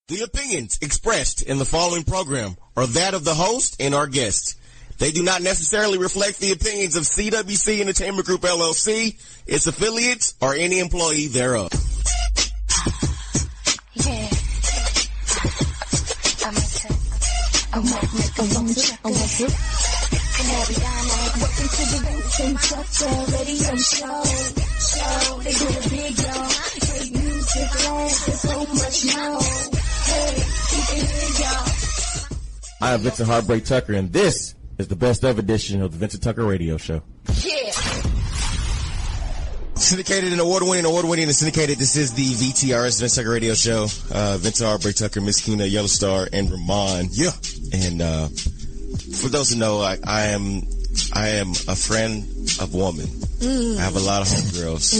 The opinions expressed in the following program are that of the host and our guests. They do not necessarily reflect the opinions of CWC Entertainment Group, LLC, its affiliates, or any employee thereof. Yeah. Welcome to the Vincent radio show. They do it big, y'all. Great music, there's so much more. Hey, keep it here, y'all. I am Vincent Heartbreak Tucker, and this is the best of edition of the Vincent Tucker Radio Show. Yeah. Syndicated and award-winning and syndicated. This is the VTRS Vincent Tucker Radio Show. Vincent Heartbreak Tucker, Miss Kuna, Yellow Star, and Ramon. Yeah. And for those who know, I am a friend of woman. I have a lot of homegirls.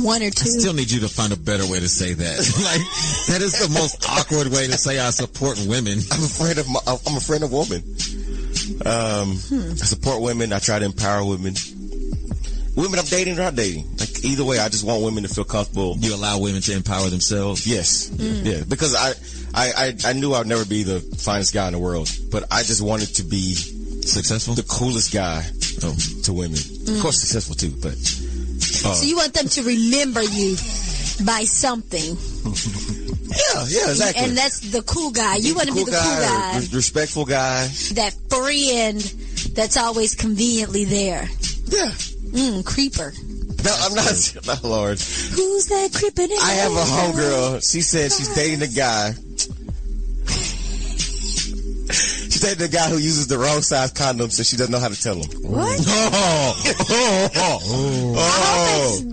One or two. I still need you to find a better way to say that. Like, that is the most awkward way to say I support women. I'm a friend of women. I support women. I try to empower women. Women I'm dating or not dating. Like, either way, I just want women to feel comfortable. You allow women to empower themselves? Yes. Yeah, because I knew I'd never be the finest guy in the world, but I just wanted to be successful, the coolest guy to women. Of course, successful too, but so you want them to remember you by something. Yeah, exactly. And that's the cool guy. You want to be the cool guy, respectful guy, that friend that's always conveniently there. Yeah. Creeper. No, I'm not. Oh, Lord. Who's that creeping in? I have a homegirl. She said she's dating a guy. She's dating a guy who uses the wrong size condoms, so she doesn't know how to tell him. What?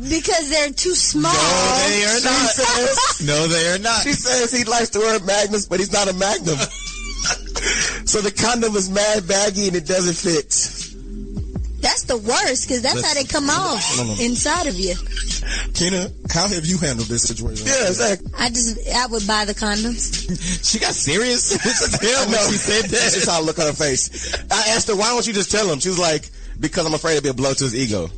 Because they're too small. No, they are not. No, they are not. She says he likes to wear magnums, but he's not a magnum. So the condom is mad baggy and it doesn't fit. That's the worst, because that's how they come off inside of you. Kena, how have you handled this situation? Yeah, exactly. I would buy the condoms. She got serious? When she said that. That's just how I look on her face. I asked her, why don't you just tell him? She was like, because I'm afraid it'd be a blow to his ego.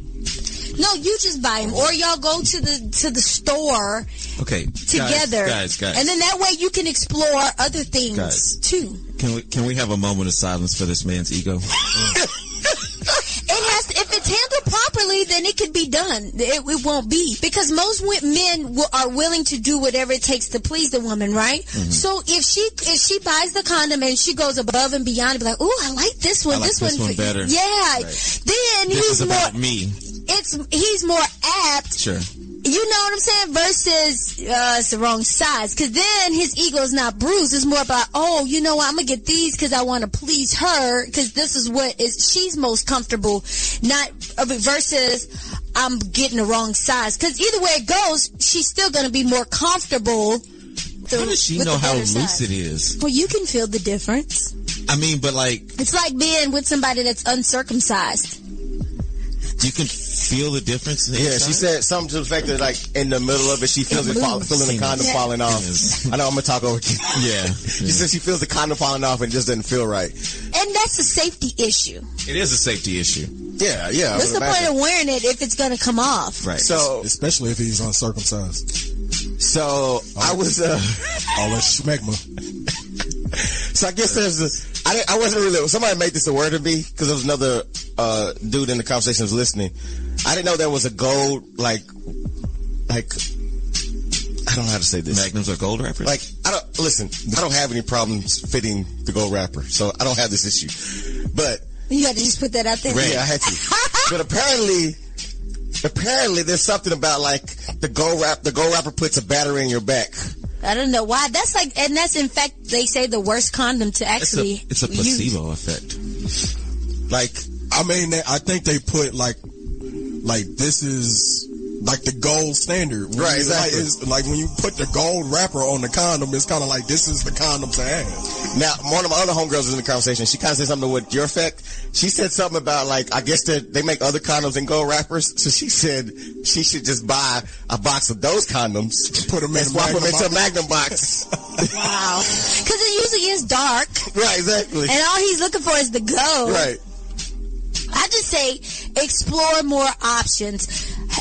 No, you just buy him, or y'all go to the store. Okay, together, guys, and then that way you can explore other things too. Can we have a moment of silence for this man's ego? If it's handled properly, then it could be done. It won't be, because most men are willing to do whatever it takes to please the woman, right? Mm-hmm. So if she buys the condom and she goes above and beyond, and be like, "Oh, I like this one. This one better." Yeah. Right. Then he's more me. He's more apt. Sure. You know what I'm saying? Versus, it's the wrong size. Because then his ego is not bruised. It's more about, I'm going to get these because I want to please her. Because this is she's most comfortable. Not versus, I'm getting the wrong size. Because either way it goes, she's still going to be more comfortable. How does she know how loose it is? Well, you can feel the difference. I mean, but like... It's like being with somebody that's uncircumcised. You can feel the difference. Yeah, she said something to the fact that, like, in the middle of it, she feels feeling the condom falling off. I know I'm gonna talk over you. Yeah. She said she feels the condom falling off and it just doesn't feel right. And that's a safety issue. It is a safety issue. Yeah. What's the point of wearing it if it's gonna come off? Right. So, especially if he's uncircumcised. So I was all that schmegma. So I guess I wasn't really, somebody made this a word to me, because there was another dude in the conversation was listening. I didn't know there was a gold, like I don't know how to say this. Magnums are gold wrappers? Like, I don't have any problems fitting the gold wrapper, so I don't have this issue. But you had to just put that out there? Yeah, I had to. But apparently there's something about, like, the gold wrapper puts a battery in your back. I don't know why. That's in fact, they say the worst condom to actually it's a placebo effect. Like, I mean, I think they put like this is like the gold standard. Right, exactly. It's like when you put the gold wrapper on the condom, it's kind of like this is the condom to have. Now, one of my other homegirls was in the conversation. She kind of said something with your effect. She said something about, like, I guess they make other condoms in gold wrappers. So she said she should just buy a box of those condoms, put them in, swap them into a Magnum box. Wow. Because it usually is dark. Right, exactly. And all he's looking for is the gold. Right. I just say explore more options.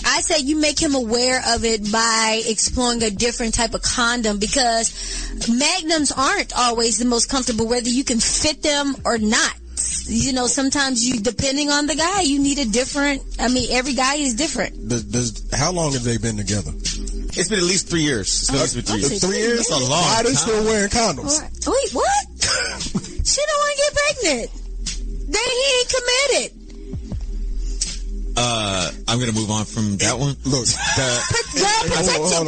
I say you make him aware of it by exploring a different type of condom, because magnums aren't always the most comfortable, whether you can fit them or not. You know, sometimes depending on the guy, you need a different. I mean, every guy is different. How long have they been together? It's been at least 3 years. It's been at least 3 years. 3 years? That's a long Why are they time. still wearing condoms? Wait, what? She don't want to get pregnant. Then he ain't committed. I'm going to move on from that one. Look,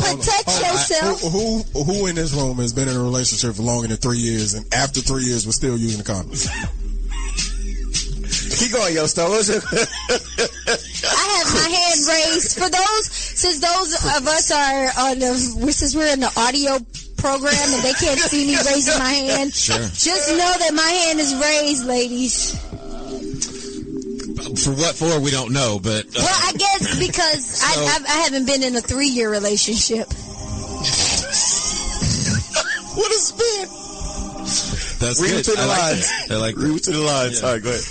Protect yourself. Who in this room has been in a relationship for longer than 3 years, and after 3 years was still using condoms? Keep going, yo, Star. I have my hand raised. Since those of us are since we're in the audio program and they can't see me raising my hand, Sure. Just know that my hand is raised, ladies. For what for, we don't know, but... Well, I guess because I haven't been in a 3-year relationship. What has been? That's Read good. between the lines. I like that. Read between the lines. Yeah. All right, go ahead.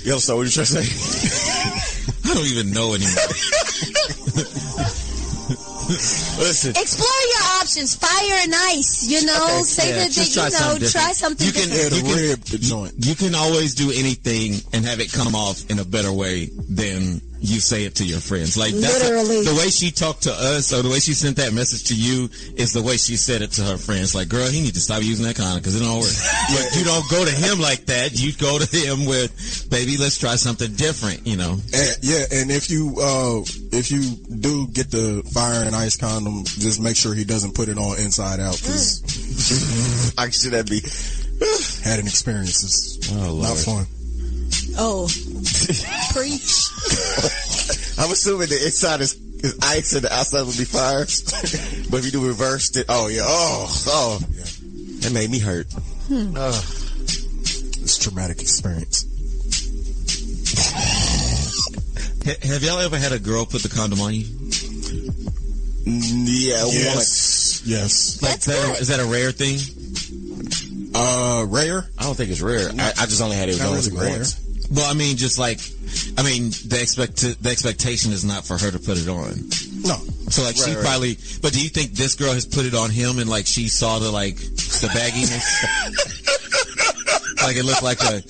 Yellowstone, what are you trying to say? I don't even know anymore. Listen. Explore your options. Fire and ice, say that just try something different. You can always do anything and have it come off in a better way than you say it to your friends. Like Literally. The way she talked to us, or the way she sent that message to you, is the way she said it to her friends. Like, girl, he needs to stop using that condom because it don't work. But you don't go to him like that. You go to him with, baby, let's try something different. And if you do get the fire and ice condom, just make sure he doesn't put it on inside out. Cause I should that be had an experience. It's Lord. not fun. Oh, preach. I'm assuming the inside is ice and the outside will be fire. But if you do reverse it, yeah. That made me hurt. It's a traumatic experience. Have y'all ever had a girl put the condom on you? Yeah, Yes. Yes. Like, is that a rare thing? Rare? I don't think it's rare. I just only had it Not once. really rare. Well, I mean, the expectation is not for her to put it on. No. So like she probably, but do you think this girl has put it on him and like she saw the bagginess? Like it looked like a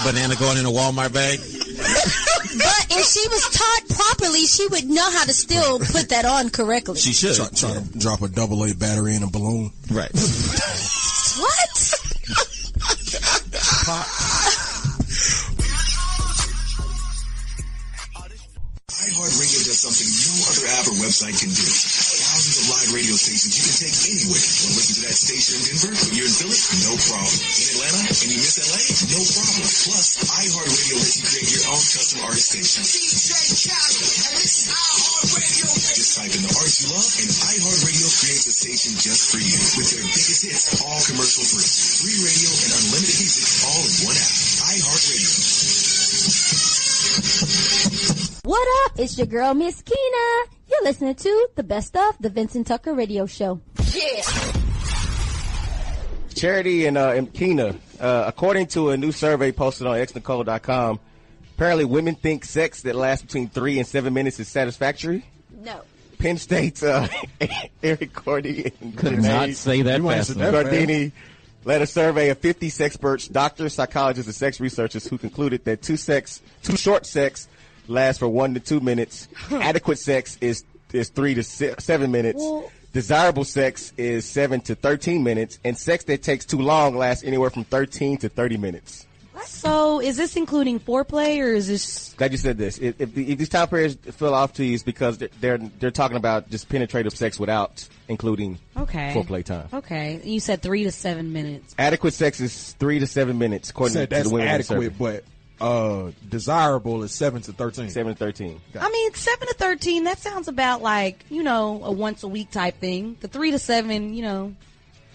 banana going in a Walmart bag? But if she was taught properly, she would know how to still put that on correctly. She should. Try to drop a AA battery in a balloon. Right. What? iHeartRadio does something no other app or website can do. Thousands of live radio stations you can take anywhere. Want to listen to that station in Denver, but you're in Philly? No problem. In Atlanta and you miss LA? No problem. Plus, iHeartRadio lets you create your own custom artist station. DJ Khaled, and this is iHeartRadio. Just type in the artist you love, and iHeartRadio creates a station just for you. With their biggest hits, all commercial free. Free radio and unlimited music all in one app. iHeartRadio. What up? It's your girl, Miss Keena. You're listening to the best of the Vincent Tucker Radio Show. Yeah. Charity and Keena, according to a new survey posted on xnicole.com, apparently women think sex that lasts between 3 and 7 minutes is satisfactory. No. Penn State's Eric Cordy and Could not say that fast enough. Gardini led a survey of 50 sexperts, doctors, psychologists, and sex researchers who concluded that too short sex lasts for 1 to 2 minutes. Adequate sex is 3 to 7 minutes. Well, Desirable sex is 7 to 13 minutes, and sex that takes too long lasts anywhere from 13 to 30 minutes. So is this including foreplay, or is this... Glad you said this. If these time periods feel off to you, it's because they're talking about just penetrative sex without including foreplay time. Okay. You said 3 to 7 minutes. Adequate sex is 3 to 7 minutes, according to the women adequate, but desirable is 7 to 13. 7 to 13. I mean, 7 to 13, that sounds about like, a once a week type thing. The 3 to 7,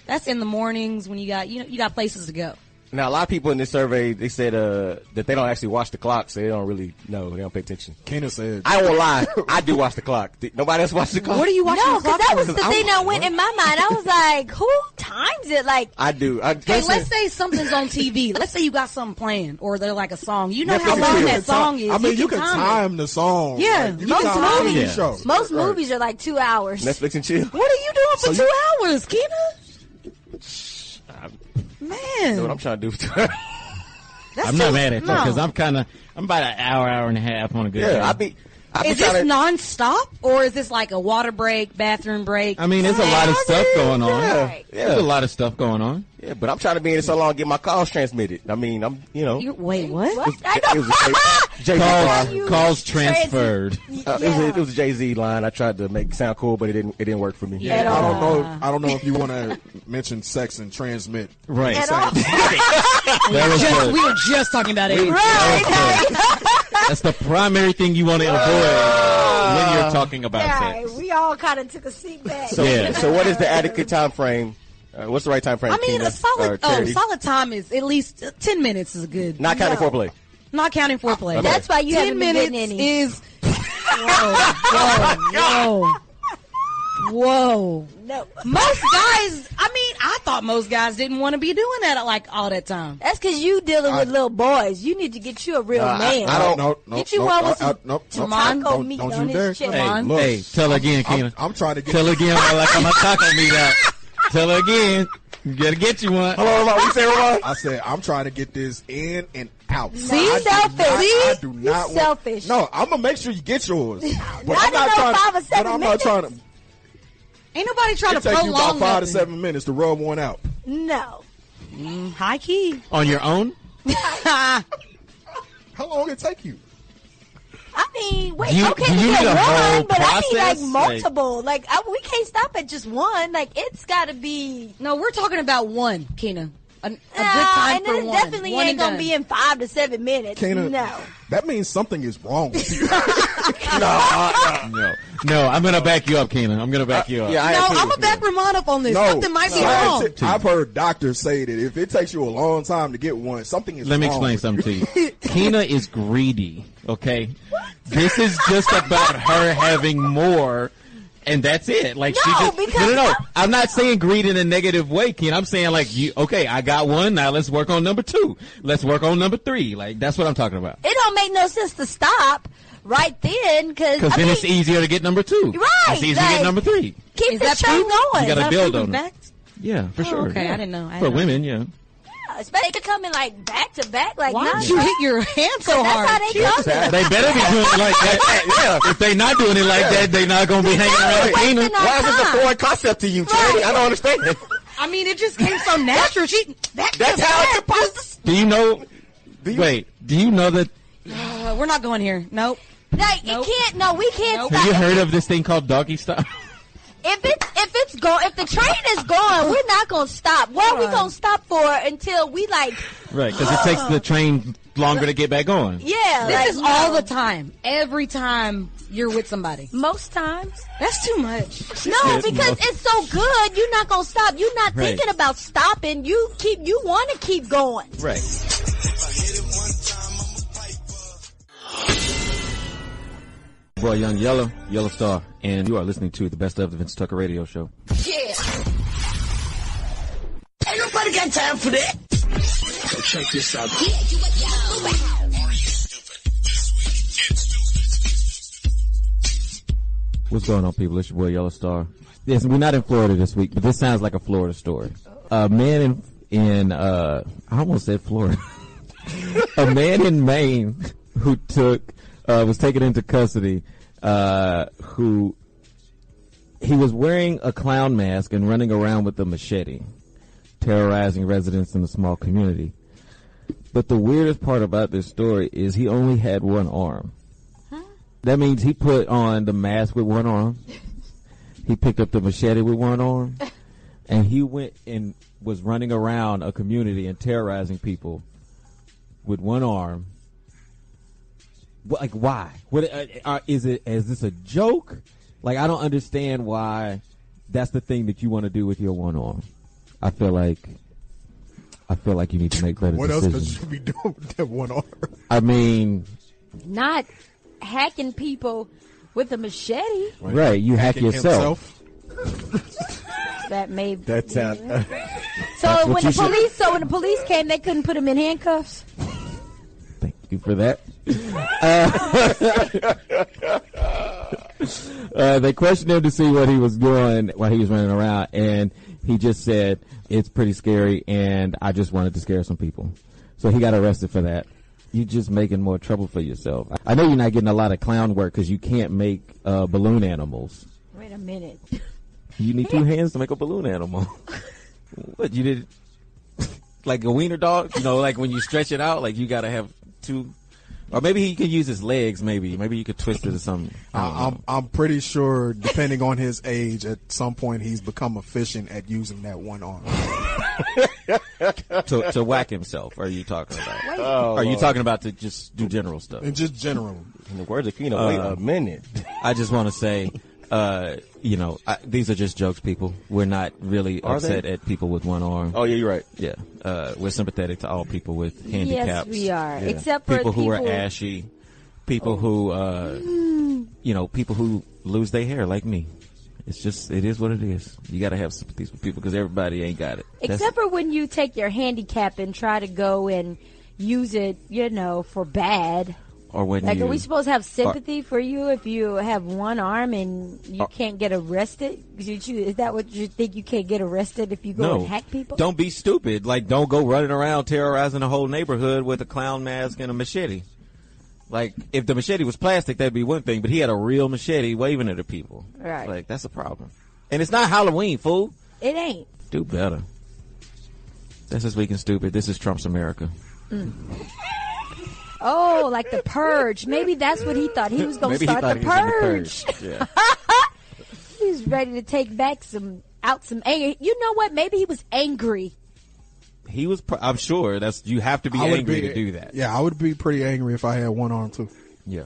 that's in the mornings when you got places to go. Now, a lot of people in this survey, they said that they don't actually watch the clock, so they don't really know. They don't pay attention. Kena said, I won't lie. I do watch the clock. Nobody else watches the clock? What are you watching? No, the clock because that for? was the thing that went in my mind. I was like, who times it? Like, I do. Okay, let's say something's on TV. Let's say you got something playing, or they're like a song. You know Netflix how and long chill. that song is. I mean, you can time the song. Yeah, Like, you most can time movies- the show. most Right. movies are like 2 hours. Netflix and chill. What are you doing for So 2 hours, Keena? You know Man, what I'm trying to do. that's I'm not too- mad at you no. because I'm about an hour and a half on a good day. Yeah, I be Is this trying to. non-stop, or is this like a water break, bathroom break? I mean, there's a lot of stuff going on. Yeah, There's a lot of stuff going on. yeah, but I'm trying to be in it so long, get my calls transmitted. I mean, Wait, what? What? I It was a Jay-Z line. Calls transferred. It was a Jay-Z line. I tried to make it sound cool, but it didn't work for me. At all. I don't know if you want to mention sex and transmit. Right. At all. That was the- We were just talking about it. That's the primary thing you want to avoid when you're talking about All sex. right, we all kind of took a seat back. So, Yeah. so what is the adequate time frame? What's the right time frame? I mean, Keena, a solid or Charity? solid time is at least 10 minutes is good. Not counting No. foreplay. Not counting foreplay. That's why you 10 haven't been minutes getting any. is. Whoa. No. Most guys, I mean, I thought most guys didn't want to be doing that like all that time. That's because you dealing with little boys. You need to get you a real man. I don't- No, Get you one with some taco taco meat on his chest. Hey, Look, hey, tell her again, Keena. I'm trying to get. Tell her again like I'm a taco meat out. Tell her again. You gotta get you one. Hold on, what you say, Ramon? I said I'm trying to get this in and out. See? I do Selfish. not- I do He's not want. selfish. No, I'm gonna make sure you get yours. But Not I'm not in no trying. 5 or But 7 I'm not minutes. trying to. Ain't nobody trying It to takes you prolong about 5 to nothing. 7 minutes to rub one out. No. High key. On your own? How long it take you? I mean, wait, You- okay, do to you get need a whole one, but I need like process? multiple. Like, we can't stop at just one. Like, it's got to be. No, we're talking about one, Keena. A good Nah, time and for it one. definitely One ain't and gonna done. be in 5 to 7 minutes. Kena, No. that means something is wrong with you. No, I'm gonna back you up, Keena. I'm gonna back you up. Yeah, I No, am too. I'm gonna back Ramon up on this. No, Something might be wrong. I've heard doctors say that if it takes you a long time to get one, something is Let me wrong explain with something to you. Keena is greedy, okay? This is just about her having more, and that's it. Like she No, just because no. I'm not saying greed in a negative way, Keena. I'm saying like you. Okay, I got one. Now let's work on number 2. Let's work on number 3. Like that's what I'm talking about. It don't make no sense to stop right then, because Because then it's easier to get number 2. Right, It's easier to like- get number 3. keep Is this that train proven? going. You got a Is that dildo. proven fact? Yeah, for sure. okay, yeah. I didn't know. I For didn't know. women, yeah. Especially they coming like back to back, like Why non did you hit your hand so That's hard? how they coming. They better be doing it like that. Yeah. If they not doing it like that, they not gonna be hanging around wasting Keena. our Why is this a time. foreign concept to you, Charity? I don't understand. I mean, it just came so natural. That's how it's supposed to. Do you know? Wait, do you know that? We're not going here. Nope. Like, Nope. it can't. No, we can't Nope. stop. Have you heard of this thing called doggy style? If the train is going, we're not gonna stop. What are we gonna stop for until we like? Right, because it takes the train longer to get back on. Yeah, This like, is all the time. Every time you're with somebody. most times. That's too much. No, because it's so good, you're not gonna stop. You're not Right. thinking about stopping. You want to keep going. Right. Boy, Young Yellow Star, and you are listening to the best of the Vincent Tucker Radio Show. Yeah. Ain't nobody got time for that. So check this out. What's going on, people? It's your boy Yellow Star. Yes, we're not in Florida this week, but this sounds like a Florida story. A man in I almost said Florida. A man in Maine who was taken into custody, who he was wearing a clown mask and running around with a machete, terrorizing residents in the small community. But the weirdest part about this story is he only had one arm. That means he put on the mask with one arm. He picked up the machete with one arm. And he went and was running around a community and terrorizing people with one arm. Like, why? What is this a joke? Like, I don't understand why that's the thing that you want to do with your one arm. I feel like I feel like you need to make better What else decisions. could you be doing with that one arm? I mean, Not hacking people with a machete. right? You hack Hacking yourself. That may. That sound. So what when you when the police came, they couldn't put him in handcuffs. Thank you for that. They questioned him to see what he was doing while he was running around, and he just said, it's pretty scary, and I just wanted to scare some people. So he got arrested for that. You're just making more trouble for yourself. I know you're not getting a lot of clown work because you can't make balloon animals. Wait a minute. You need 2 hands to make a balloon animal. What, you did like a wiener dog? You know, like when you stretch it out, like you got to have 2. Or maybe he could use his legs. Maybe you could twist it or something. I'm pretty sure, depending on his age, at some point he's become efficient at using that one arm. to whack himself. Are you talking about? Are you talking about to just do general stuff? And just general. In the words of Keno, wait a minute. I just want to say, these are just jokes, people. We're not really upset at people with one arm. Oh, yeah, you're right. Yeah, we're sympathetic to all people with handicaps. Yes, we are. Yeah. Except for people who are ashy, people who, people who lose their hair like me. It is what it is. You got to have sympathies with people because everybody ain't got it. Except for when you take your handicap and try to go and use it, for bad. Or when are we supposed to have sympathy for you if you have one arm and you can't get arrested? Is that what you think? You can't get arrested if you go and hack people? Don't be stupid. Like, don't go running around terrorizing the whole neighborhood with a clown mask and a machete. Like, if the machete was plastic, that'd be one thing, but he had a real machete waving at the people. Right. Like, that's a problem. And it's not Halloween, fool. It ain't. Do better. That's This Week in Stupid. This is Trump's America. Oh, like the Purge. Maybe that's what he thought. He was going to start the Purge. Yeah. He was ready to take back some anger. You know what? Maybe he was angry. He was, I'm sure you have to be angry to do that. Yeah, I would be pretty angry if I had one arm too. Yeah.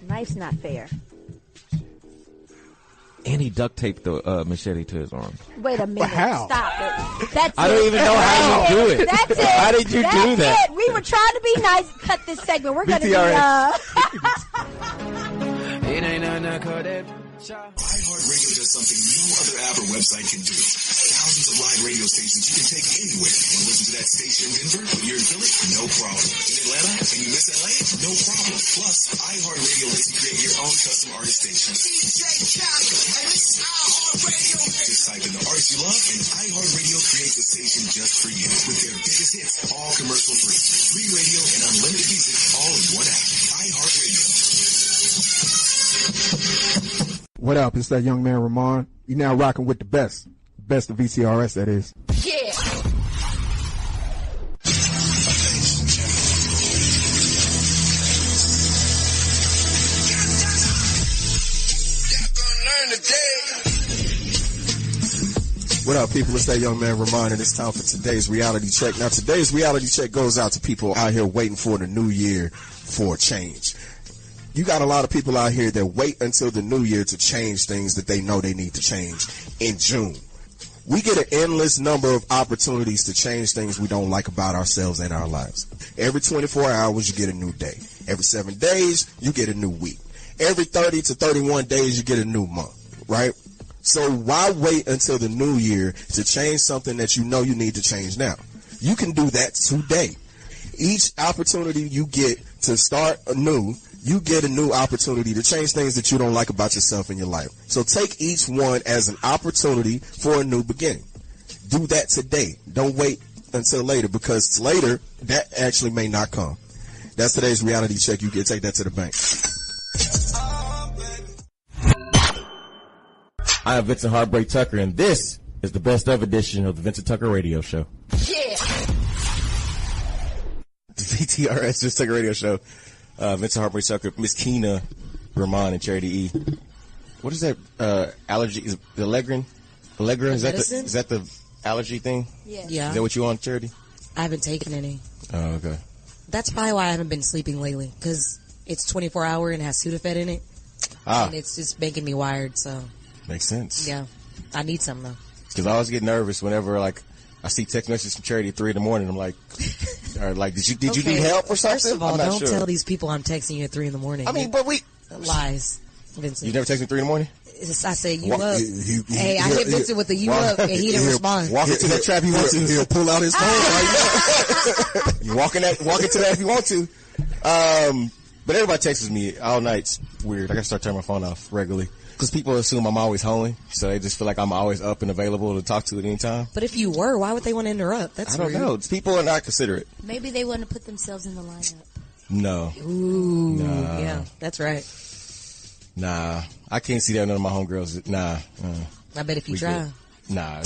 Life's not fair. And he duct taped the machete to his arm. Wait a minute. How? Stop it. That's I don't even know how you do it. That's it. How did you do that? It. We were trying to be nice. Cut this segment. We're going to be... It ain't iHeartRadio does something no other app or website can do. Thousands of live radio stations you can take anywhere. Want to listen to that station in Denver? But you're in Philly? No problem. In Atlanta? And you miss LA? No problem. Plus, iHeartRadio lets you create your own custom artist station. DJ Khaled, and this is iHeartRadio. Just type in the artist you love, and iHeartRadio creates a station just for you. With their biggest hits, all commercial free. Free radio and unlimited music all in one app. iHeartRadio. What up? It's that young man Ramon. You now rocking with the best of VTRS, that is. Yeah. What up, people? It's that young man Ramon, and it's time for today's reality check. Now, today's reality check goes out to people out here waiting for the new year for a change. You got a lot of people out here that wait until the new year to change things that they know they need to change in June. We get an endless number of opportunities to change things we don't like about ourselves and our lives. Every 24 hours, you get a new day. Every 7 days, you get a new week. Every 30 to 31 days, you get a new month, right? So why wait until the new year to change something that you know you need to change now? You can do that today. Each opportunity you get to start anew, you get a new opportunity to change things that you don't like about yourself in your life. So take each one as an opportunity for a new beginning. Do that today. Don't wait until later, because later, that actually may not come. That's today's reality check. You can take that to the bank. I am Vincent Heartbreak Tucker, and this is the best of edition of the Vincent Tucker Radio Show. Yeah. The VTRS Vincent Tucker Radio Show. Vincent Heartbreak Tucker, Miss Keena, Ramon, and Charity E. What is that allergy? Is it the Allegra? Is that the allergy thing? Yeah. Is that what you on, Charity? I haven't taken any. Oh, okay. That's probably why I haven't been sleeping lately, because it's 24 hour and has Sudafed in it. And it's just making me wired, so. Makes sense. Yeah. I need some, though. Because I always get nervous whenever, like, I see text messages from Charity at 3 in the morning. I'm like, or like, did you need help or something? First of all, I'm not don't sure. tell these people I'm texting you at 3 in the morning. I mean, but lies, Vincent. You never text me at 3 in the morning? I said you up. I hit Vincent with the you up, and he didn't respond. Walk into that trap you want to. He'll pull out his phone. You walk into that if you want to. But everybody texts me all night. It's weird. I gotta start turning my phone off regularly. Because people assume I'm always home, so they just feel like I'm always up and available to talk to at any time. But if you were, why would they want to interrupt? That's I don't know. It's people are not considerate. Maybe they want to put themselves in the lineup. No. Ooh. Nah. Yeah, that's right. Nah. I can't see that none of my homegirls. Nah. I bet if you try. Good. Nah.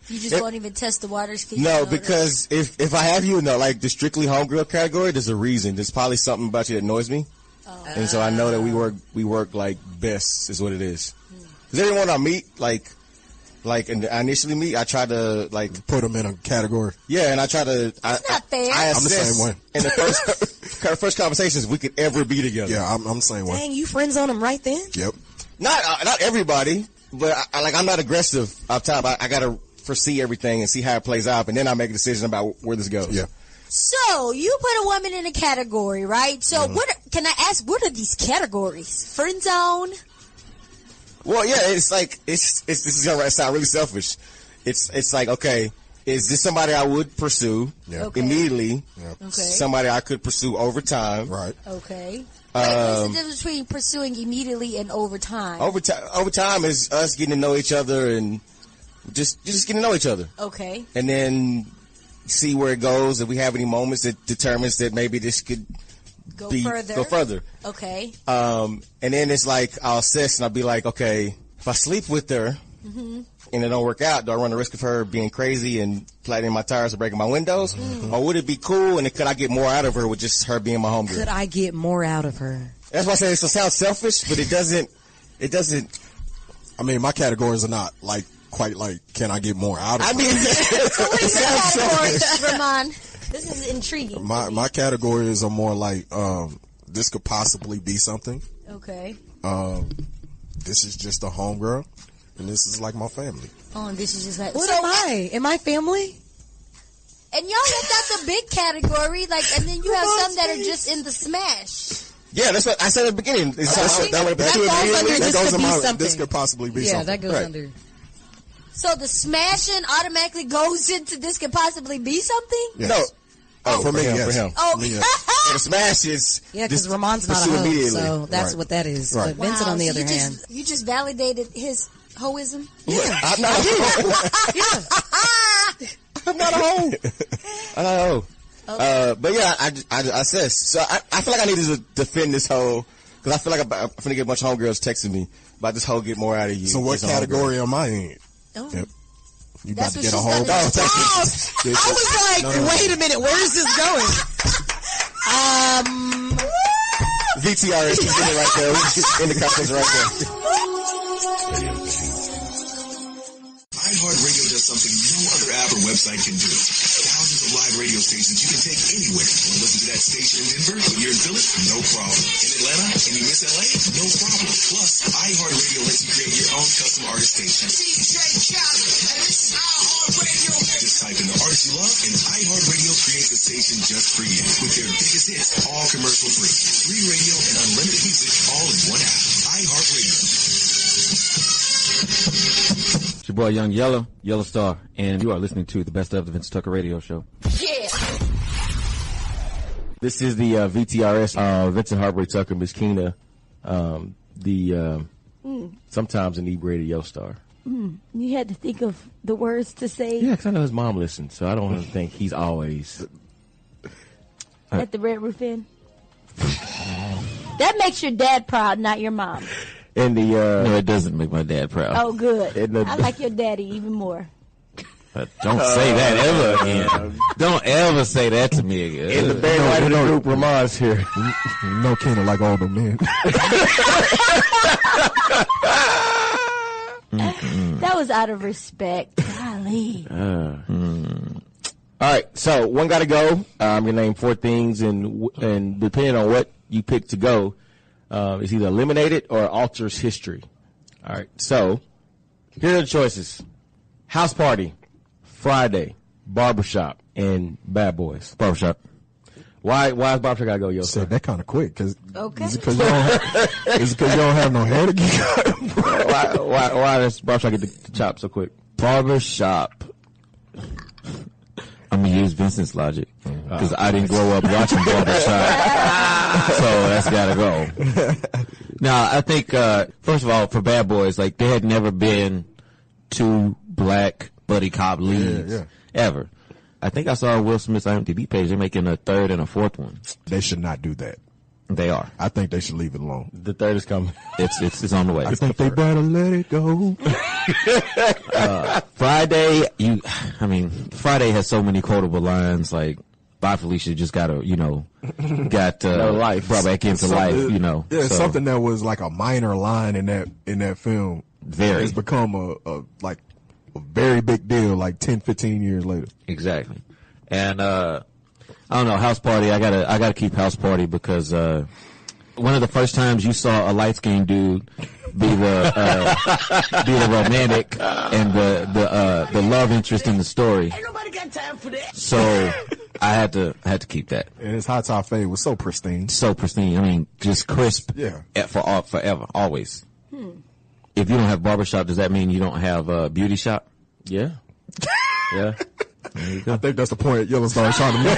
You just won't even test the waters? No, because if I have you in like the strictly homegirl category, there's a reason. There's probably something about you that annoys me. And so I know that we work like best is what it is. Because everyone I meet, like and I initially meet, I try to like put them in a category. Yeah, and I try to. That's not fair. I'm the same way. In the first conversations, we could ever be together. Yeah, I'm the same way. Dang, you friend zone them right then? Yep. Not everybody, but I'm not aggressive up top. I gotta foresee everything and see how it plays out, and then I make a decision about where this goes. Yeah. So you put a woman in a category, right? So can I ask? What are these categories? Friend zone. Well, yeah, it's like this is gonna sound really selfish. It's like, okay, is this somebody I would pursue immediately? Yeah. Okay. Somebody I could pursue over time. Right. Okay. What's the difference between pursuing immediately and over time? Over time is us getting to know each other and just getting to know each other. Okay. And then see where it goes. If we have any moments that determines that maybe this could go further. Okay. And then it's like I'll assess and I'll be like, okay, if I sleep with her and it don't work out, do I run the risk of her being crazy and flattening my tires or breaking my windows? Or would it be cool and could I get more out of her with just her being my homegirl? Could I get more out of her? That's why I say it sounds selfish, but it doesn't. I mean, my categories are not like quite like, can I get more out of her? So what is your category, Ramon? This is intriguing. My categories are more like, this could possibly be something. Okay. This is just a homegirl, and this is like my family. Oh, and this is just like... What am I? Am I family? And y'all left out the big category, and then you have some that are just in the smash. Yeah, that's what I said at the beginning. This could possibly be something. Yeah, that goes under. So the smashing automatically goes into this could possibly be something? Yes. No. For me, yes. For him. Oh, The smash is... Yeah, because Ramon's not a hoe, so that's what that is. Right. But Vincent, on the other hand... You just validated his hoism? Yeah. I'm not a hoe. Yeah. I'm not a hoe. I'm not a hoe. Okay. But yeah, I assess. So I feel like I need to defend this hoe, because I feel like I'm finna get a bunch of homegirls texting me about this hoe get more out of you. So what category am I in? Oh. Yep. You about That's to what get a she's whole... gonna I do. was like, wait a minute, where is this going? VTRS is in it right there. In the comments right there. iHeartRadio does something no other app or website can do. Thousands of live radio stations you can take anywhere. Want to listen to that station in Denver, but you're in Philly? No problem. In Atlanta and you miss LA? No problem. Plus, iHeartRadio lets you create your own custom artist station. DJ Khaled, and this is iHeartRadio. Just type in the artist you love, and iHeartRadio creates a station just for you. With their biggest hits, all commercial free. Free radio and unlimited music all in one app. iHeartRadio. It's your boy Young Yellow Star, and you are listening to the Best of the Vincent Tucker Radio Show. Yeah. This is the VTRS, Vincent Heartbreak Tucker, Miss Keena, sometimes inebriated Yellow Star. You had to think of the words to say Yeah, because I know his mom listens, so I don't want to think he's always... at the Red Roof Inn. That makes your dad proud, not your mom. And the No, it doesn't make my dad proud. Oh, good. And the- I like your daddy even more. Don't say that ever again. Don't ever say that to me again. in the Barry White group, Ramon's here. No Keena like all the men. That was out of respect. Golly. All right, so one got to go. I'm gonna name 4 things, and depending on what you pick to go, it's either eliminate it or alters history. All right, so here are the choices: house party, Friday, Barbershop, and Bad Boys. Barbershop. Why is Barbershop gotta go, yo? Said that kind of quick, cause Okay. is it because you don't have no hair to get? Why does Barbershop get the chop so quick? Barbershop. I'm gonna use Vincent's logic because I didn't grow up watching Barbershop, so that's gotta go. Now, I think first of all, for Bad Boys, like there had never been two black buddy cop leads ever. I think I saw Will Smith's IMDb page. They're making a third and a fourth one. They should not do that. They are. I think they should leave it alone. The third is coming. It's on the way. I think they better let it go. Friday, Friday has so many quotable lines like, "Bye, Felicia," just got life. brought back into life, Yeah, so, something that was like a minor line in that film. Very. It's become a very big deal like 10, 15 years later. Exactly. And I don't know, House Party, I gotta keep House Party because one of the first times you saw a light skinned dude be the romantic and the love interest in the story. Ain't nobody got time for that. So I had to keep that. And his hot top fade was so pristine. So pristine. I mean, just crisp. Yeah. Forever, always. If you don't have barbershop, does that mean you don't have a beauty shop? Yeah. Yeah. I think that's the point Yellowstone is trying to make.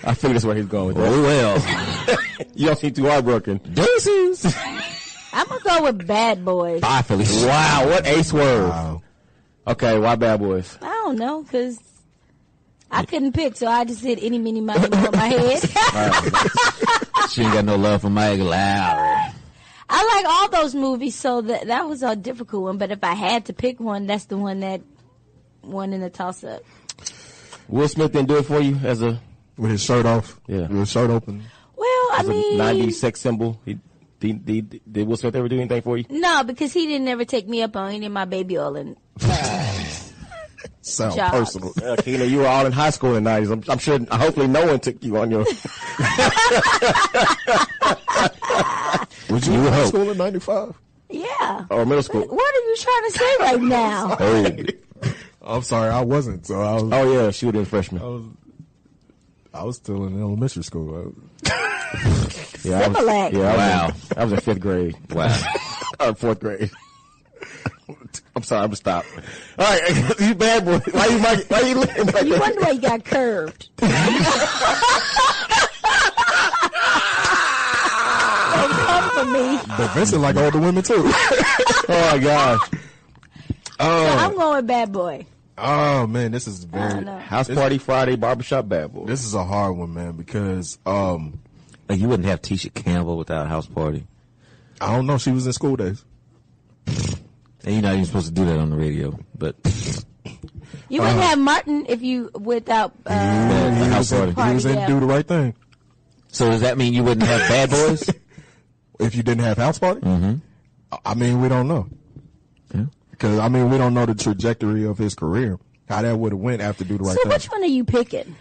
I figured that's where he's going with that. Oh, well. You don't seem too heartbroken. Deuces. I'm gonna go with Bad Boys. Bye, Felicia. Wow, what a swerve. Wow. Okay, why Bad Boys? I don't know, because I couldn't pick, so I just said any, mini, money on my head. She ain't got no love for Mike Lowry. I like all those movies, so that was a difficult one. But if I had to pick one, that's the one that won in the toss-up. Will Smith didn't do it for you With his shirt off? Yeah. With his shirt open? Well, as a 90s sex symbol? Did Will Smith ever do anything for you? No, because he didn't ever take me up on any of my baby oil and Sound jobs. personal. Kina, you were all in high school in the 90s. I'm sure, hopefully no one took you on your... Was you in high school in 95? Yeah. Or middle school? What are you trying to say right now? I'm sorry, I wasn't. So I was. Oh, yeah, she would have been a freshman. I was still in elementary school. Yeah, Similac. Wow. I was in 5th grade. Wow. Or 4th grade. I'm sorry, I'm gonna stop. All right, you bad boy. Why you looking like You that? wonder why you got curved. Don't come for me. But Vincent like older women too. Oh my gosh. So I'm going with Bad Boy. Oh man, this is I don't very know. House Party Friday, Barbershop Bad Boy. this is a hard one, man, because Like you wouldn't have Tisha Campbell without House Party. I don't know, she was in School Days. And you're not even supposed to do that on the radio, but You wouldn't have Martin if you without He was in yeah. Do the Right Thing. so does that mean you wouldn't have Bad Boys? If you didn't have House Party, I mean, we don't know. Yeah. Because I mean, we don't know the trajectory of his career, how that would have went after Do the Right So Thing. which one are you picking?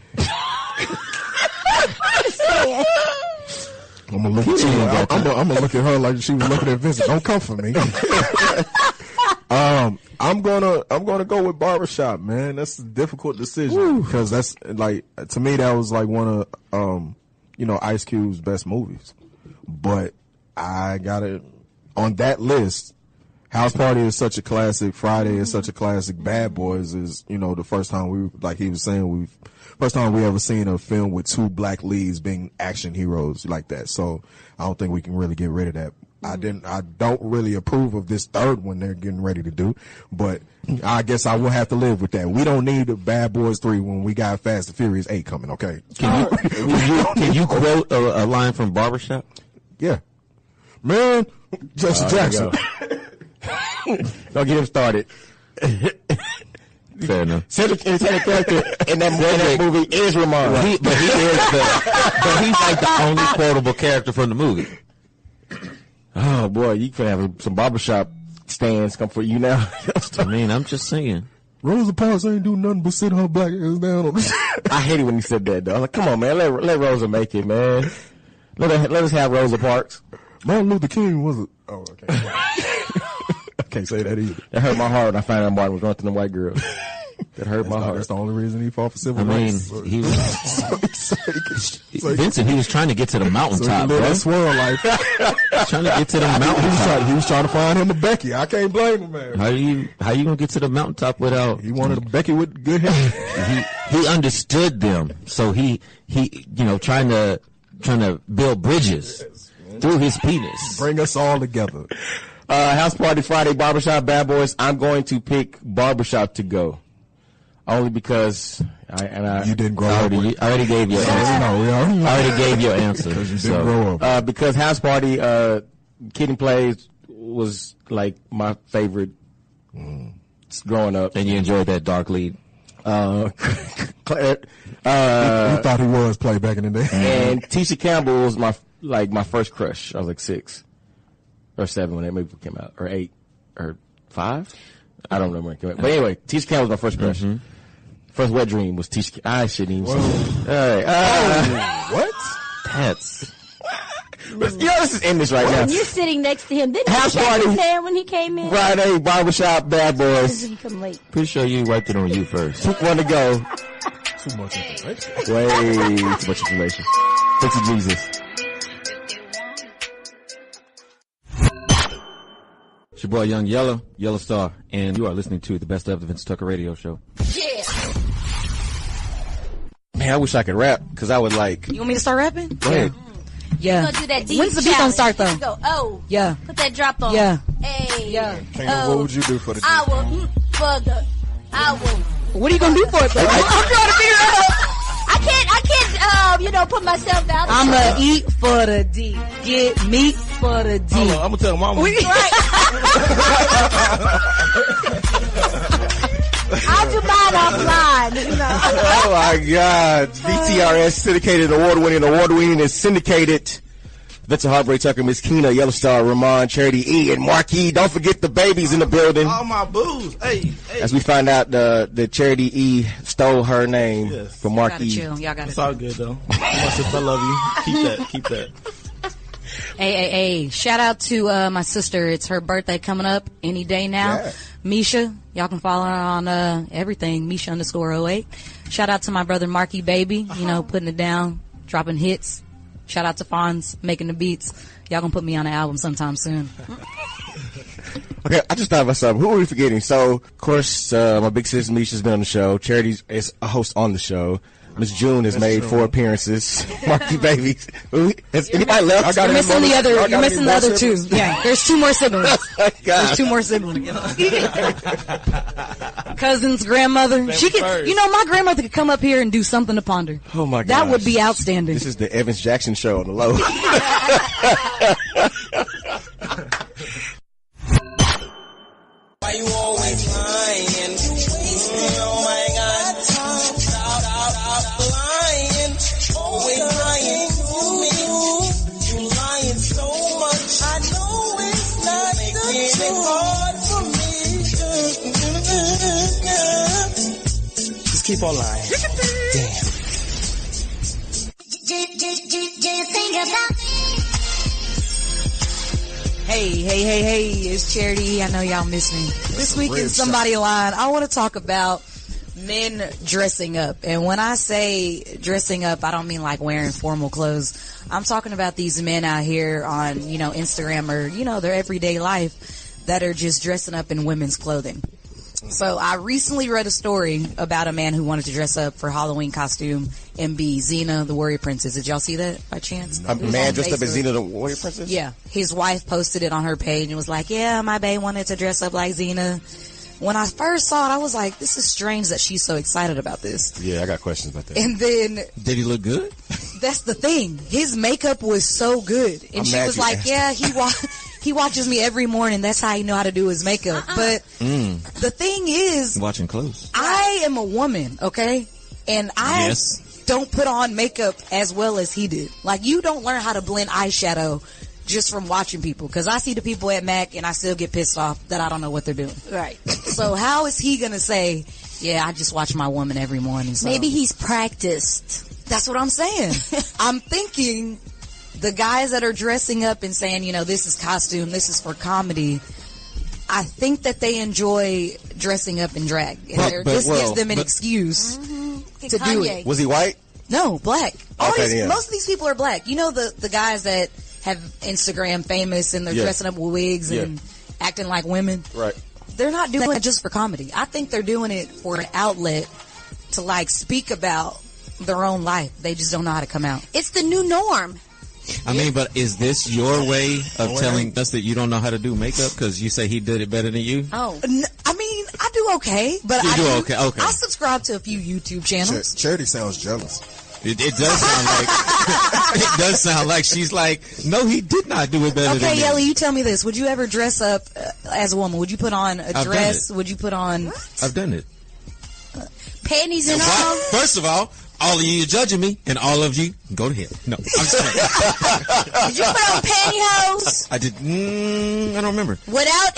I'm gonna look at you. I'm gonna look at her like she was looking at Vincent. Don't come for me. I'm gonna go with Barbershop, man. That's a difficult decision because that's like, to me, that was like one of Ice Cube's best movies. But I gotta, on that list, House Party is such a classic. Friday is such a classic. Bad Boys is, the first time first time we ever seen a film with two black leads being action heroes like that. So I don't think we can really get rid of that. I don't really approve of this third one they're getting ready to do, but I guess I will have to live with that. We don't need a Bad Boys 3 when we got Fast and Furious 8 coming, okay? Can you quote a line from Barbershop? Yeah. Man, Jesse Jackson. Don't get him started. Fair enough. Cedric character in that movie is Ramon. But he's like the only quotable character from the movie. Oh boy, you can have some barbershop stands come for you now. I mean, I'm just saying. Rosa Parks ain't do nothing but sit her black ass down on the I hate it when he said that though. I'm like, come on, man, let Rosa make it, man. Let us have Rosa Parks. Martin Luther King was a... Oh, okay. I can't say that either. That hurt my heart when I found out Martin was running through them white girls. That hurt my heart. That's the only reason he fought for civil I mean, rights. he was Vincent. He was trying to get to the mountaintop, bro. That swirl life. Trying to get to the mountaintop. He was trying to find him a Becky. I can't blame him, man. How you gonna get to the mountaintop without? He wanted a Becky with good hair. He understood them, so he trying to build bridges through his penis. Bring us all together. House Party Friday, Barbershop Bad Boys. I'm going to pick Barbershop to go. Only because you didn't grow up. I already gave your answer. I already gave your answer. Because you didn't grow up. Because House Party, Kid and Plays was like my favorite growing up. And you enjoyed that dark lead. He thought he was play back in the day. And Tisha Campbell was my first crush. I was like 6 or 7 when that movie came out, or 8 or 5. I don't remember when it came out. But anyway, Tisha Campbell was my first crush. Mm-hmm. First wet dream was Tisha. I shouldn't even say that. All right. What? That's. This is in this right now. And you're sitting next to him. Didn't House he shake Party. his hand when he came in? Friday, Barbershop Bad Boys. Did he come late? Pretty sure you wiped it on you first. Took one to go. Too much information. Way too much information. Thanks to Jesus. It's your boy Young Yellow Star, and you are listening to the Best of the Vincent Tucker Radio Show. Yeah. Man, I wish I could rap, because I would like... You want me to start rapping? Go ahead. Yeah. Gonna do that deep When's the beat gonna start, though? Go, oh. Yeah. Put that drop on. Yeah. Hey. Yeah. What would you do for the I will for the. I will. What are you gonna do for it, though? I'm trying to figure it out. I can't, put myself out. I'ma eat for the D. Get meat for the D. Hold on, I'm gonna tell Mama. I'll do mine offline, Oh my God. VTRS, Syndicated, award-winning is Syndicated. Vincent, Heartbreak Tucker, Miss Keena, Yellow Star, Ramon, Charity E, and Marquis. Don't forget the babies in the building. All my booze. Hey. As we find out, the Charity E stole her name from Marquis. Y'all gotta chill. It's all good though. My sister, I love you. Keep that. Hey. Shout out to my sister. It's her birthday coming up any day now. Yeah. Misha. Y'all can follow her on everything. Misha_08. Shout out to my brother Marky Baby. Putting it down, dropping hits. Shout out to Fonz making the beats. Y'all gonna put me on an album sometime soon. Okay, I just thought of something. Who are we forgetting? So, of course, my big sister Misha's been on the show. Charity is a host on the show. Miss June has made 4 appearances. Marky Baby. Has anybody left? You're missing the other 2. Yeah, there's 2 more siblings. There's 2 more siblings. Cousins, grandmother. She could, my grandmother could come up here and do something to ponder. Oh my God. That would be outstanding. This is the Evans Jackson show on the low. Why you always lying? Oh my God. Stop lying. Always lying. You lying so much. I know it's not making it hard for me. Just keep on lying. Damn. Do you think about me? Hey, it's Charity. I know y'all miss me. This week in Somebody Line, I want to talk about men dressing up. And when I say dressing up, I don't mean like wearing formal clothes. I'm talking about these men out here on, Instagram or, their everyday life that are just dressing up in women's clothing. So I recently read a story about a man who wanted to dress up for Halloween costume and be Xena, the Warrior Princess. Did y'all see that by chance? A man dressed up as Xena, the Warrior Princess? Yeah. His wife posted it on her page and was like, yeah, my bae wanted to dress up like Xena. When I first saw it, I was like, this is strange that she's so excited about this. Yeah, I got questions about that. And then... Did he look good? That's the thing. His makeup was so good. And she was like, yeah, he watches me every morning. That's how he know how to do his makeup. But the thing is... Watching close. I am a woman, okay? And I don't put on makeup as well as he did. Like, you don't learn how to blend eyeshadow just from watching people. Because I see the people at MAC and I still get pissed off that I don't know what they're doing. Right. So how is he going to say, yeah, I just watch my woman every morning. So. Maybe he's practiced. That's what I'm saying. I'm thinking the guys that are dressing up and saying, this is costume, this is for comedy, I think that they enjoy dressing up in drag. And this gives them an excuse to do it. Was he white? No, black. Okay, most of these people are black. You know the guys that have Instagram famous and they're dressing up with wigs and acting like women. Right. They're not doing it just for comedy. I think they're doing it for an outlet to like speak about their own life. They just don't know how to come out. It's the new norm. I mean, but is this your way of telling us that you don't know how to do makeup because you say he did it better than you? Oh, I mean, I do okay, but Okay. I subscribe to a few YouTube channels. Charity sounds jealous. It does sound like it does sound like she's like, no, he did not do it better than me. Okay, Yelly, you tell me this: would you ever dress up as a woman? Would you put on a dress? Would you put on? I've done it. Panties and all. First of all, all of you are judging me, and all of you go to hell. No, I'm just kidding. Did you put on pantyhose? I did. I don't remember. Without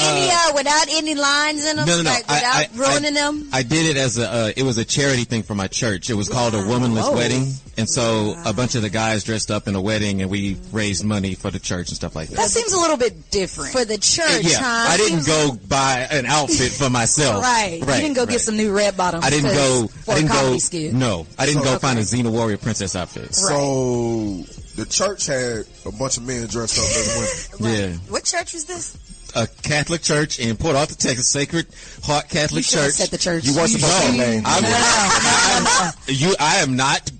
any lines in them, No. like without ruining them. I did it as it was a charity thing for my church. It was called a womanless wedding, and so a bunch of the guys dressed up in a wedding, and we raised money for the church and stuff like that. That seems a little bit different for the church. Yeah, huh? I didn't go buy an outfit for myself. Right. You didn't go get some new red bottoms. I didn't go for a comedy skit. No, I didn't go find a Xena Warrior princess outfit. So the church had a bunch of men dressed up as women. Yeah. What church was this? A Catholic church in Port Arthur, Texas, Sacred Heart Catholic Church. Said the church. You weren't supposed to name. I am not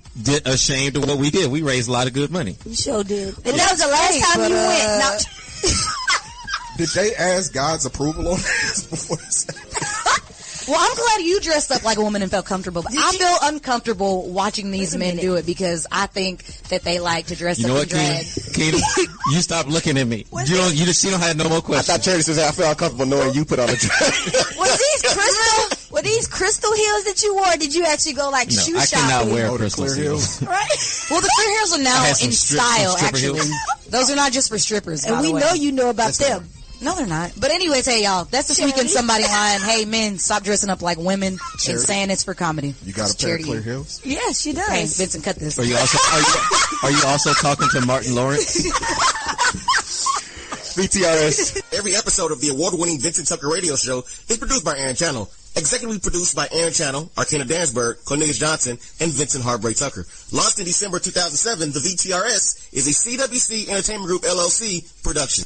ashamed of what we did. We raised a lot of good money. You sure did. And that was the last time you went. Now, did they ask God's approval on this before they said Well, I'm glad you dressed up like a woman and felt comfortable. But I feel uncomfortable watching these men do it because I think that they like to dress up in drag. Keena, you stop looking at me. She don't have no more questions. I thought Charity says I feel uncomfortable knowing you put on a dress. Were these crystal heels that you wore? Or did you actually go like shoe I shopping? cannot wear crystal heels. Right. Well, the clear heels are now in style. Actually, heels. those are not just for strippers. And we know you know about them. No, they're not. But anyways, hey, y'all, that's This Week in Somebody Lying. Hey, men, stop dressing up like women and saying it's for comedy. You got a pair of clear heels? Yes, she does. Hey, Vincent, cut this. Are you also talking to Martin Lawrence? VTRS. Every episode of the award-winning Vincent Tucker Radio Show is produced by Aaron Channel. Executively produced by Aaron Channel, Arkena Dansberg, Cornelius Johnson, and Vincent Heartbreak Tucker. Launched in December 2007, the VTRS is a CWC Entertainment Group LLC production.